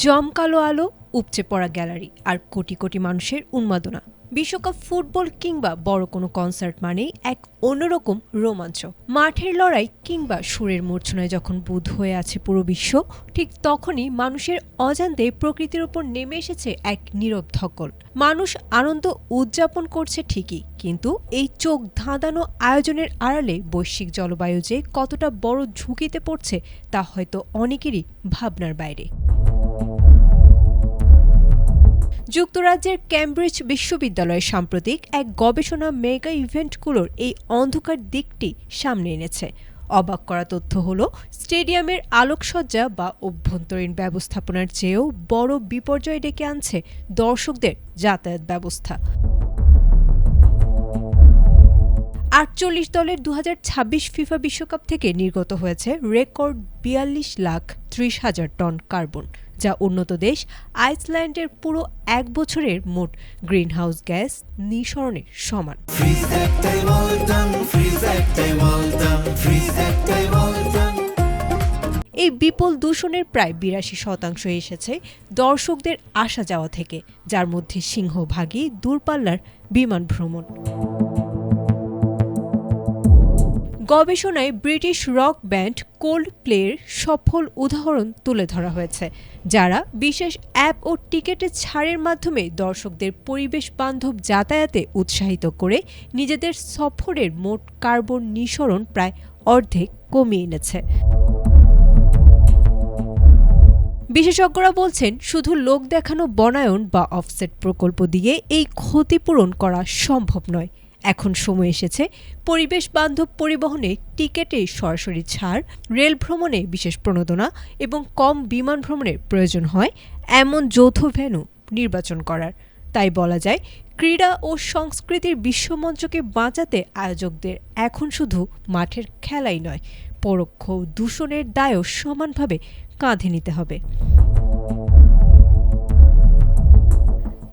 জমকালো আলো, উপচে পড়া গ্যালারি আর কোটি কোটি মানুষের উন্মাদনা। বিশ্বকাপ ফুটবল কিংবা বড় কোনো কনসার্ট মানেই এক অন্যরকম রোমাঞ্চ। মাঠের লড়াই কিংবা সুরের মূর্ছনায় যখন বুঁদ হয়ে আছে পুরো বিশ্ব, ঠিক তখনই মানুষের অজান্তে প্রকৃতির ওপর নেমে এসেছে এক নীরব ধকল। মানুষ আনন্দ উদযাপন করছে ঠিকই, কিন্তু এই চোখ ধাঁধানো আয়োজনের আড়ালে বৈশ্বিক জলবায়ু যে কতটা বড় ঝুঁকিতে পড়ছে তা হয়তো অনেকেরই ভাবনার বাইরে। যুক্তরাজ্যের ক্যামব্রিজ বিশ্ববিদ্যালয়ের সাম্প্রতিক এক গবেষণা মেগা ইভেন্টগুলোর এই অন্ধকার দিকটি সামনে এনেছে। অবাক করা তথ্য হলো, স্টেডিয়ামের আলোকসজ্জা বা অভ্যন্তরীণ ব্যবস্থাপনার চেয়েও বড় বিপর্যয় ডেকে আনছে দর্শকদের যাতায়াত ব্যবস্থা। ৪৮ দলের ২০২৬ ফিফা বিশ্বকাপ থেকে নির্গত হয়েছে রেকর্ড ৪২,৩০,০০০ টন কার্বন, যা উন্নত দেশ আইসল্যান্ডের পুরো এক বছরের মোট গ্রিনহাউস গ্যাস নিঃসরণের সমান। এই বিপুল দূষণের প্রায় ৮২% এসেছে দর্শকদের আসা যাওয়া থেকে, যার মধ্যে সিংহভাগই দূরপাল্লার বিমান ভ্রমণ। গবেষণায় ব্রিটিশ রক ব্যান্ড কোল্ডপ্লের সফল উদাহরণ তুলে ধরা হয়েছে, যারা বিশেষ অ্যাপ ও টিকেটের ছাড়ের মাধ্যমে দর্শকদের পরিবেশ বান্ধব যাতায়াতে উৎসাহিত করে নিজেদের সফরের মোট কার্বন নিঃসরণ প্রায় অর্ধেক কমিয়ে এনেছে। বিশেষজ্ঞরা বলছেন, শুধু লোক দেখানো বনায়ন বা অফসেট প্রকল্প দিয়ে এই ক্ষতিপূরণ করা সম্ভব নয়। এখন সময় এসেছে পরিবেশ বান্ধব পরিবহনে টিকেটে সরাসরি ছাড়, রেল ভ্রমণে বিশেষ প্রণোদনা এবং কম বিমান ভ্রমণের প্রয়োজন হয় এমন যৌথ ভেন্যু নির্বাচন করার। তাই বলা যায়, ক্রীড়া ও সংস্কৃতির বিশ্বমঞ্চকে বাঁচাতে আয়োজকদের এখন শুধু মাঠের খেলাই নয়, পরোক্ষ দূষণের দায়ও সমানভাবে কাঁধে নিতে হবে।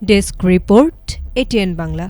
Desk report, ATN Bangla.